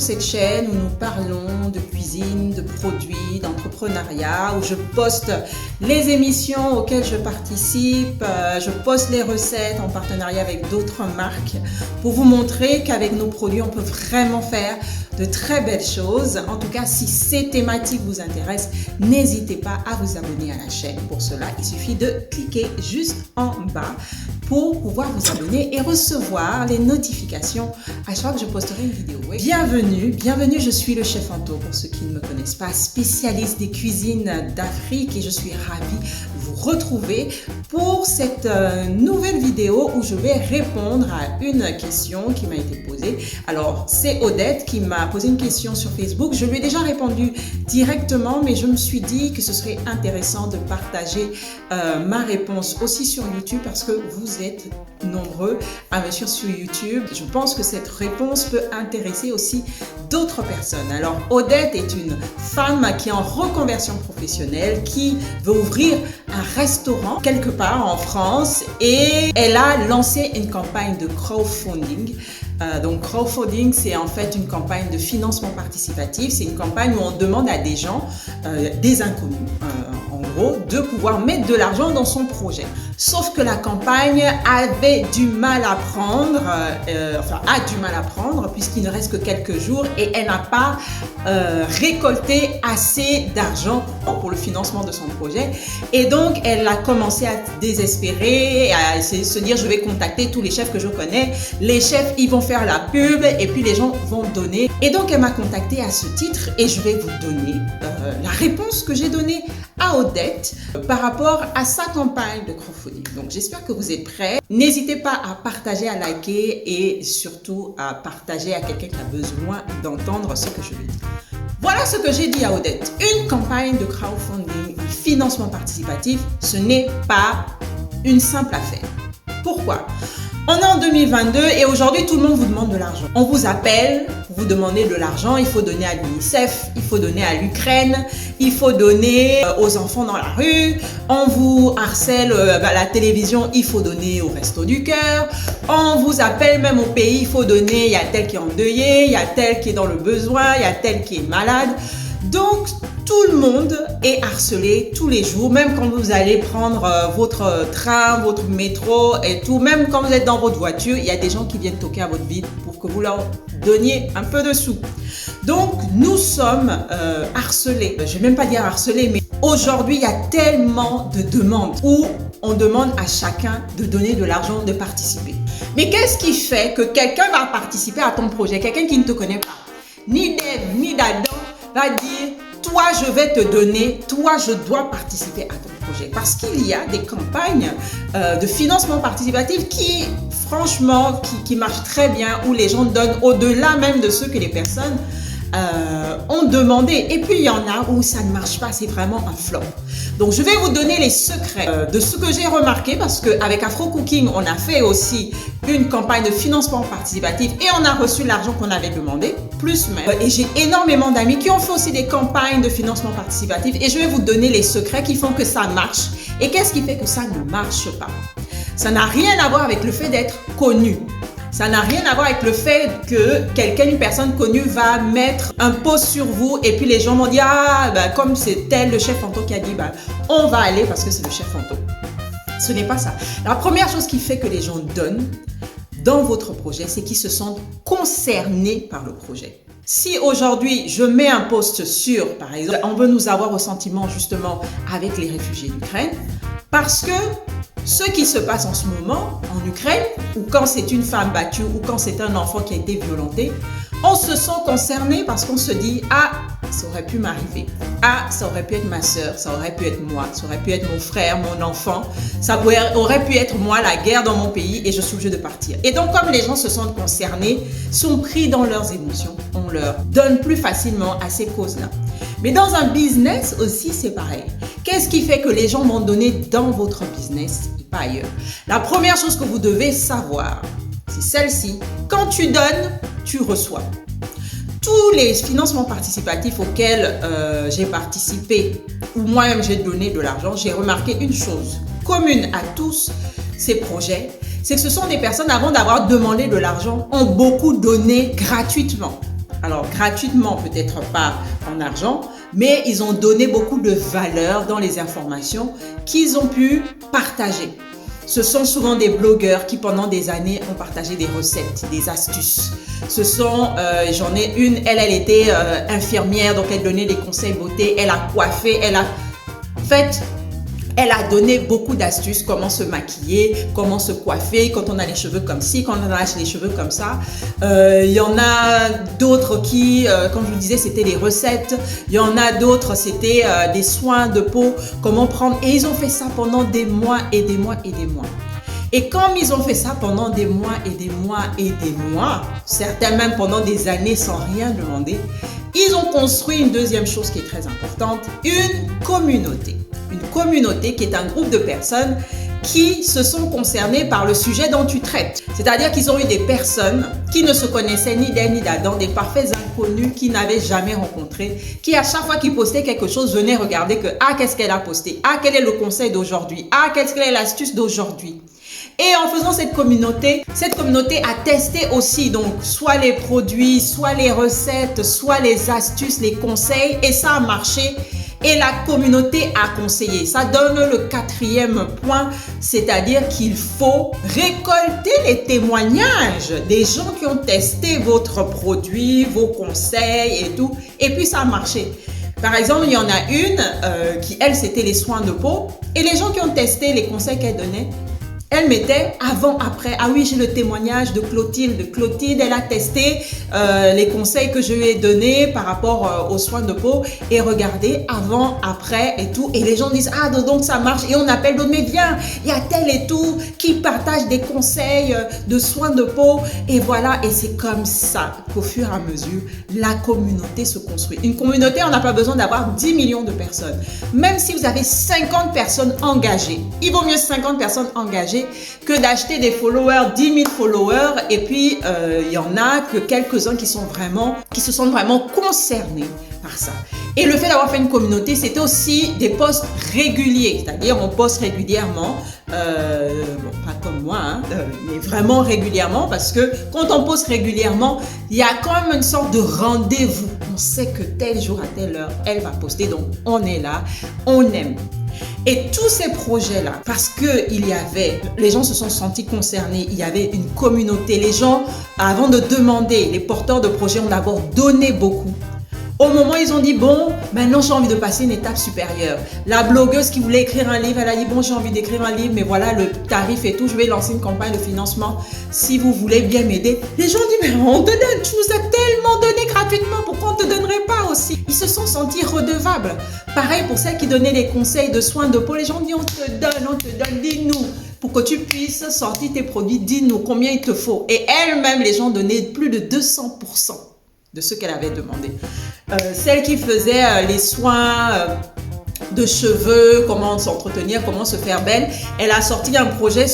cette chaîne où nous parlons de cuisine, de produits, d'entrepreneuriat, où je poste les émissions auxquelles je participe, je poste les recettes en partenariat avec d'autres marques pour vous montrer qu'avec nos produits, on peut vraiment faire de très belles choses. En tout cas, si ces thématiques vous intéressent, n'hésitez pas à vous abonner à la chaîne. Pour cela, il suffit de cliquer juste en bas pour pouvoir vous abonner et recevoir les notifications à chaque fois que je posterai une vidéo. Bienvenue, je suis le chef Anto, pour ceux qui ne me connaissent pas, spécialiste des cuisines d'Afrique, et je suis ravie de vous retrouver pour cette nouvelle vidéo où je vais répondre à une question qui m'a été posée. Alors, c'est Odette qui m'a posé une question sur Facebook. Je lui ai déjà répondu directement, mais je me suis dit que ce serait intéressant de partager ma réponse aussi sur YouTube parce que vous êtes nombreux à me suivre sur YouTube. Je pense que cette réponse peut intéresser aussi d'autres personnes. Alors, Odette est une femme qui est en reconversion professionnelle, qui veut ouvrir un restaurant quelque part en France, et elle a lancé une campagne de crowdfunding. Donc crowdfunding, c'est en fait une campagne de financement participatif. C'est une campagne où on demande à des gens, des inconnus en gros, de pouvoir mettre de l'argent dans son projet. Sauf que la campagne avait du mal à prendre, a du mal à prendre puisqu'il ne reste que quelques jours et elle n'a pas récolté assez d'argent pour le financement de son projet. Et donc, elle a commencé à désespérer, à essayer de se dire, je vais contacter tous les chefs que je connais. Les chefs, ils vont faire la pub et puis les gens vont donner. Et donc, elle m'a contactée à ce titre et je vais vous donner la réponse que j'ai donnée à Odette par rapport à sa campagne de crowdfunding. Donc, j'espère que vous êtes prêts. N'hésitez pas à partager, à liker et surtout à partager à quelqu'un qui a besoin d'entendre ce que je lui dis. Voilà ce que j'ai dit à Odette. Une campagne de crowdfunding, financement participatif, ce n'est pas une simple affaire. Pourquoi ? On est en 2022 et aujourd'hui, tout le monde vous demande de l'argent. On vous appelle pour vous demander de l'argent. Il faut donner à l'UNICEF, il faut donner à l'Ukraine, il faut donner aux enfants dans la rue. On vous harcèle à la télévision, il faut donner au Resto du Cœur. On vous appelle même au pays, il faut donner, il y a tel qui est endeuillé, il y a tel qui est dans le besoin, il y a tel qui est malade. Donc, tout le monde est harcelé tous les jours, même quand vous allez prendre votre train, votre métro et tout, même quand vous êtes dans votre voiture, il y a des gens qui viennent toquer à votre vitre pour que vous leur donniez un peu de sous. Donc, nous sommes harcelés. Je ne vais même pas dire harcelés, mais aujourd'hui, il y a tellement de demandes où on demande à chacun de donner de l'argent, de participer. Mais qu'est-ce qui fait que quelqu'un va participer à ton projet, quelqu'un qui ne te connaît pas, ni d'Ève, ni d'Adam, va dire, toi je vais te donner, toi je dois participer à ton projet. Parce qu'il y a des campagnes de financement participatif qui, franchement, qui marchent très bien, où les gens donnent au-delà même de ce que les personnes ont demandé. Et puis il y en a où ça ne marche pas, c'est vraiment un flop. Donc je vais vous donner les secrets de ce que j'ai remarqué, parce qu'avec Afro Cooking, on a fait aussi une campagne de financement participatif et on a reçu l'argent qu'on avait demandé, plus même. Et j'ai énormément d'amis qui ont fait aussi des campagnes de financement participatif et je vais vous donner les secrets qui font que ça marche. Et qu'est-ce qui fait que ça ne marche pas? Ça n'a rien à voir avec le fait d'être connu. Ça n'a rien à voir avec le fait que une personne connue va mettre un post sur vous et puis les gens vont dire, ah, bah, comme c'est tel le chef Anto qui a dit, bah, on va aller parce que c'est le chef Anto. Ce n'est pas ça. La première chose qui fait que les gens donnent dans votre projet, c'est qu'ils se sentent concernés par le projet. Si aujourd'hui, je mets un post sur, par exemple, on veut nous avoir au sentiment justement avec les réfugiés d'Ukraine, parce que ce qui se passe en ce moment en Ukraine, ou quand c'est une femme battue, ou quand c'est un enfant qui a été violenté, on se sent concerné parce qu'on se dit, ah, ça aurait pu m'arriver. Ah, ça aurait pu être ma soeur, ça aurait pu être moi, ça aurait pu être mon frère, mon enfant, ça aurait pu être moi, la guerre dans mon pays et je suis obligée de partir. Et donc, comme les gens se sentent concernés, sont pris dans leurs émotions, on leur donne plus facilement à ces causes-là. Mais dans un business aussi, c'est pareil. Qu'est-ce qui fait que les gens vont donner dans votre business et pas ailleurs? La première chose que vous devez savoir, c'est celle-ci. Quand tu donnes, tu reçois. Tous les financements participatifs auxquels j'ai participé, ou moi-même j'ai donné de l'argent, j'ai remarqué une chose commune à tous ces projets, c'est que ce sont des personnes, avant d'avoir demandé de l'argent, ont beaucoup donné gratuitement. Alors gratuitement, peut-être pas en argent, mais ils ont donné beaucoup de valeur dans les informations qu'ils ont pu partager. Ce sont souvent des blogueurs qui pendant des années ont partagé des recettes, des astuces. Ce sont, j'en ai une, elle était infirmière, donc elle donnait des conseils beauté, elle a coiffé, elle a donné beaucoup d'astuces, comment se maquiller, comment se coiffer, quand on a les cheveux comme ci, quand on a les cheveux comme ça. Il y en a d'autres qui, comme je vous disais, c'était des recettes. Il y en a d'autres, c'était des soins de peau, comment prendre. Et ils ont fait ça pendant des mois et des mois et des mois. Et comme ils ont fait ça pendant des mois et des mois et des mois, certains même pendant des années sans rien demander, ils ont construit une deuxième chose qui est très importante, une communauté. Une communauté qui est un groupe de personnes qui se sont concernées par le sujet dont tu traites. C'est-à-dire qu'ils ont eu des personnes qui ne se connaissaient ni d'Ève ni d'Adam, des parfaits inconnus qu'ils n'avaient jamais rencontrés, qui à chaque fois qu'ils postaient quelque chose venaient regarder que « Ah, qu'est-ce qu'elle a posté? Ah, quel est le conseil d'aujourd'hui? Ah, quelle est l'astuce d'aujourd'hui ?» Et en faisant cette communauté a testé aussi donc soit les produits, soit les recettes, soit les astuces, les conseils, et ça a marché. Et la communauté a conseillé. Ça donne le quatrième point, c'est-à-dire qu'il faut récolter les témoignages des gens qui ont testé votre produit, vos conseils et tout. Et puis ça a marché. Par exemple, il y en a une qui, elle, c'était les soins de peau. Et les gens qui ont testé les conseils qu'elle donnait, elle mettait avant, après. Ah oui, j'ai le témoignage de Clotilde. Clotilde, elle a testé les conseils que je lui ai donnés par rapport aux soins de peau. Et regardez, avant, après et tout. Et les gens disent, ah donc ça marche. Et on appelle d'autres, mais viens, il y a tel et tout qui partage des conseils de soins de peau. Et voilà, et c'est comme ça qu'au fur et à mesure, la communauté se construit. Une communauté, on n'a pas besoin d'avoir 10 millions de personnes. Même si vous avez 50 personnes engagées, il vaut mieux 50 personnes engagées que d'acheter des followers, 10 000 followers, et puis il y en a que quelques-uns qui se sentent vraiment concernés par ça. Et le fait d'avoir fait une communauté, c'était aussi des posts réguliers, c'est-à-dire on poste régulièrement, bon, pas comme moi, hein, mais vraiment régulièrement, parce que quand on poste régulièrement, il y a quand même une sorte de rendez-vous. On sait que tel jour à telle heure, elle va poster, donc on est là, on aime. Et tous ces projets-là, parce que les gens se sont sentis concernés, il y avait une communauté. Les gens, avant de demander, les porteurs de projets ont d'abord donné beaucoup. Au moment où ils ont dit, bon, maintenant j'ai envie de passer une étape supérieure. La blogueuse qui voulait écrire un livre, elle a dit, bon, j'ai envie d'écrire un livre, mais voilà le tarif et tout, je vais lancer une campagne de financement. Si vous voulez bien m'aider. Les gens disent, mais on te donne, tu nous as tellement donné gratuitement, pourquoi on ne te donnerait pas aussi? Ils se sont sentis redevables. Pareil pour celles qui donnaient des conseils de soins de peau. Les gens disent, on te donne, dis-nous. Pour que tu puisses sortir tes produits, dis-nous combien il te faut. Et elles-mêmes, les gens donnaient plus de 200% de ce qu'elle avait demandé. Celle qui faisait les soins de cheveux, comment s'entretenir, comment se faire belle, elle a sorti un projet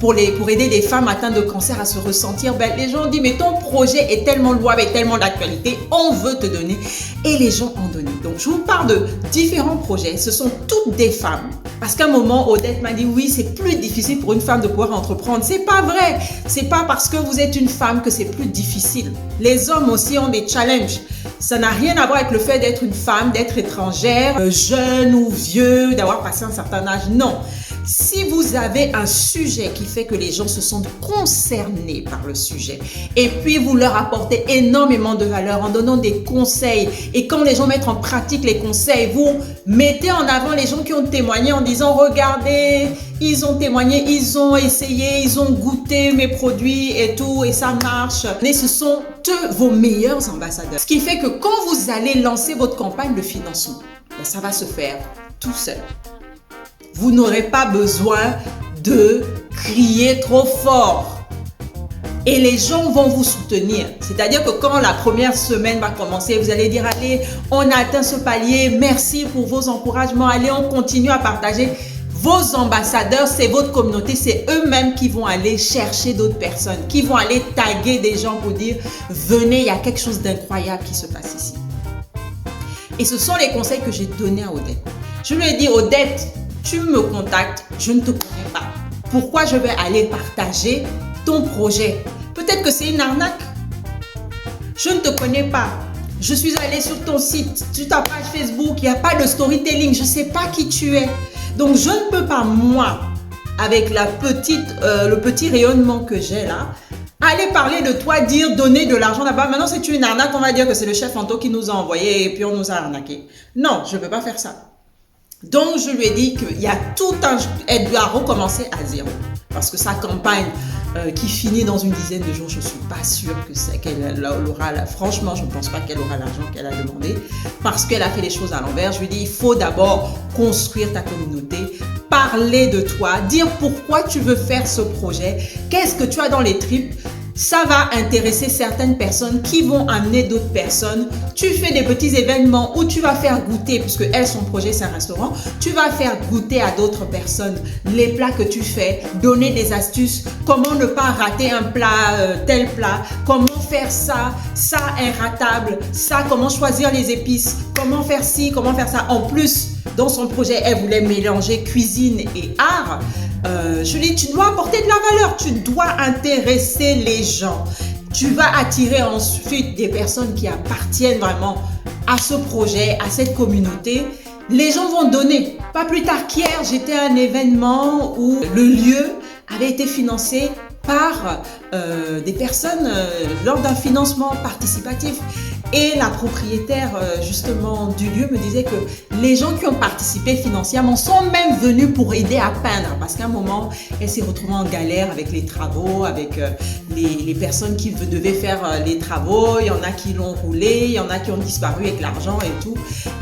pour aider les femmes atteintes de cancer à se ressentir belles. Les gens ont dit, mais ton projet est tellement louable et tellement d'actualité, on veut te donner. Et les gens ont donné. Donc, je vous parle de différents projets. Ce sont toutes des femmes. Parce qu'à un moment, Odette m'a dit, oui, c'est plus difficile pour une femme de pouvoir entreprendre. C'est pas vrai. C'est pas parce que vous êtes une femme que c'est plus difficile. Les hommes aussi ont des challenges. Ça n'a rien à voir avec le fait d'être une femme, d'être étrangère, jeune ou vieux, d'avoir passé un certain âge. Non. Si vous avez un sujet qui fait que les gens se sentent concernés par le sujet, et puis vous leur apportez énormément de valeur en donnant des conseils, et quand les gens mettent en pratique les conseils, vous mettez en avant les gens qui ont témoigné en disant, regardez, ils ont témoigné, ils ont essayé, ils ont goûté mes produits et tout, et ça marche. Mais ce sont eux vos meilleurs ambassadeurs. Ce qui fait que quand vous allez lancer votre campagne de financement, ça va se faire tout seul. Vous n'aurez pas besoin de crier trop fort. Et les gens vont vous soutenir. C'est-à-dire que quand la première semaine va commencer, vous allez dire, allez, on a atteint ce palier, merci pour vos encouragements, allez, on continue à partager. Vos ambassadeurs, c'est votre communauté, c'est eux-mêmes qui vont aller chercher d'autres personnes, qui vont aller taguer des gens pour dire, venez, il y a quelque chose d'incroyable qui se passe ici. Et ce sont les conseils que j'ai donnés à Odette. Je lui ai dit, Odette, tu me contactes, je ne te connais pas. Pourquoi je vais aller partager ton projet? Peut-être que c'est une arnaque. Je ne te connais pas. Je suis allée sur ton site, sur ta page Facebook, il n'y a pas de storytelling, je ne sais pas qui tu es. Donc, je ne peux pas, moi, avec le petit rayonnement que j'ai là, aller parler de toi, dire donner de l'argent là-bas. Maintenant, c'est une arnaque, on va dire que c'est le chef Anto qui nous a envoyé et puis on nous a arnaqué. Non, je ne peux pas faire ça. Donc, je lui ai dit qu'il y a elle doit recommencer à zéro. Parce que sa campagne qui finit dans une dizaine de jours, je ne suis pas sûre qu'elle aura, franchement, je ne pense pas qu'elle aura l'argent qu'elle a demandé. Parce qu'elle a fait les choses à l'envers. Je lui ai dit, il faut d'abord construire ta communauté, parler de toi, dire pourquoi tu veux faire ce projet, qu'est-ce que tu as dans les tripes. Ça va intéresser certaines personnes qui vont amener d'autres personnes. Tu fais des petits événements où tu vas faire goûter, puisque elle, son projet, c'est un restaurant. Tu vas faire goûter à d'autres personnes les plats que tu fais, donner des astuces, comment ne pas rater un plat, tel plat, comment faire ça inratable, ça, comment choisir les épices, comment faire ci, comment faire ça. En plus, dans son projet, elle voulait mélanger cuisine et art. Je lui dis, tu dois apporter de la valeur, tu dois intéresser les gens. Tu vas attirer ensuite des personnes qui appartiennent vraiment à ce projet, à cette communauté. Les gens vont donner. Pas plus tard qu'hier, j'étais à un événement où le lieu avait été financé par des personnes lors d'un financement participatif. Et la propriétaire justement du lieu me disait que les gens qui ont participé financièrement sont même venus pour aider à peindre. Parce qu'à un moment, elle s'est retrouvée en galère avec les travaux, avec les personnes qui devaient faire les travaux. Il y en a qui l'ont roulé, il y en a qui ont disparu avec l'argent et tout.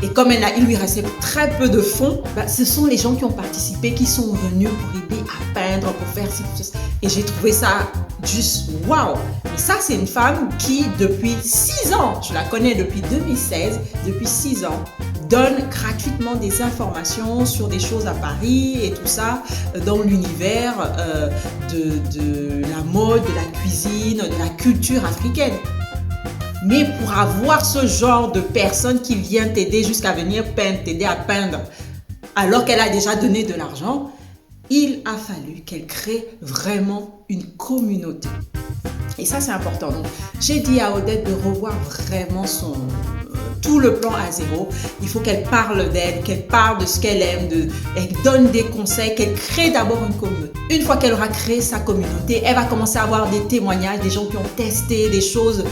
Et comme il lui restait très peu de fonds, ce sont les gens qui ont participé qui sont venus pour aider à peindre, pour faire ci, pour ça. Et j'ai trouvé ça juste waouh! Mais ça, c'est une femme qui, depuis 6 ans, je la connais depuis 2016, depuis 6 ans, donne gratuitement des informations sur des choses à Paris et tout ça, dans l'univers de la mode, de la cuisine, de la culture africaine. Mais pour avoir ce genre de personne qui vient t'aider jusqu'à venir peindre, t'aider à peindre, alors qu'elle a déjà donné de l'argent, il a fallu qu'elle crée vraiment une communauté. Et ça, c'est important. Donc, j'ai dit à Odette de revoir vraiment tout le plan à zéro. Il faut qu'elle parle d'elle, qu'elle parle de ce qu'elle aime, elle donne des conseils, qu'elle crée d'abord une communauté. Une fois qu'elle aura créé sa communauté, elle va commencer à avoir des témoignages, des gens qui ont testé des choses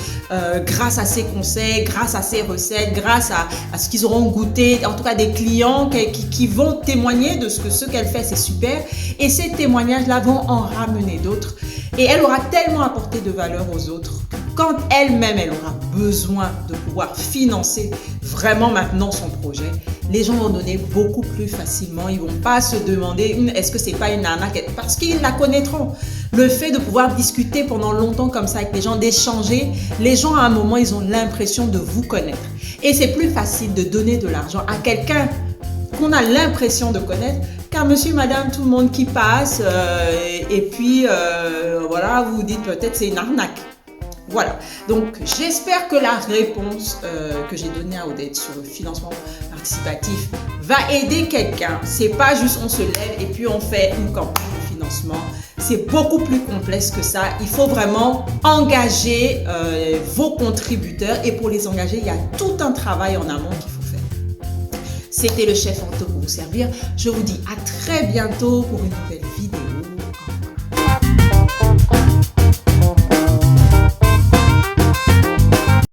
grâce à ses conseils, grâce à ses recettes, grâce à ce qu'ils auront goûté. En tout cas, des clients qui vont témoigner de ce qu'elle fait, c'est super. Et ces témoignages-là vont en ramener d'autres. Et elle aura tellement apporté de valeur aux autres que quand elle-même, elle aura besoin de pouvoir financer vraiment maintenant son projet, les gens vont donner beaucoup plus facilement. Ils ne vont pas se demander est-ce que c'est pas une arnaque, parce qu'ils la connaîtront. Le fait de pouvoir discuter pendant longtemps comme ça avec les gens, d'échanger, les gens à un moment, ils ont l'impression de vous connaître. Et c'est plus facile de donner de l'argent à quelqu'un qu'on a l'impression de connaître qu'à monsieur, madame, tout le monde qui passe et puis voilà, vous vous dites peut-être c'est une arnaque. Voilà, donc j'espère que la réponse que j'ai donnée à Odette sur le financement participatif va aider quelqu'un. C'est pas juste on se lève et puis on fait une campagne de financement. C'est beaucoup plus complexe que ça. Il faut vraiment engager vos contributeurs et pour les engager, il y a tout un travail en amont qu'il faut faire. C'était le chef Anto pour vous servir. Je vous dis à très bientôt pour une nouvelle vidéo.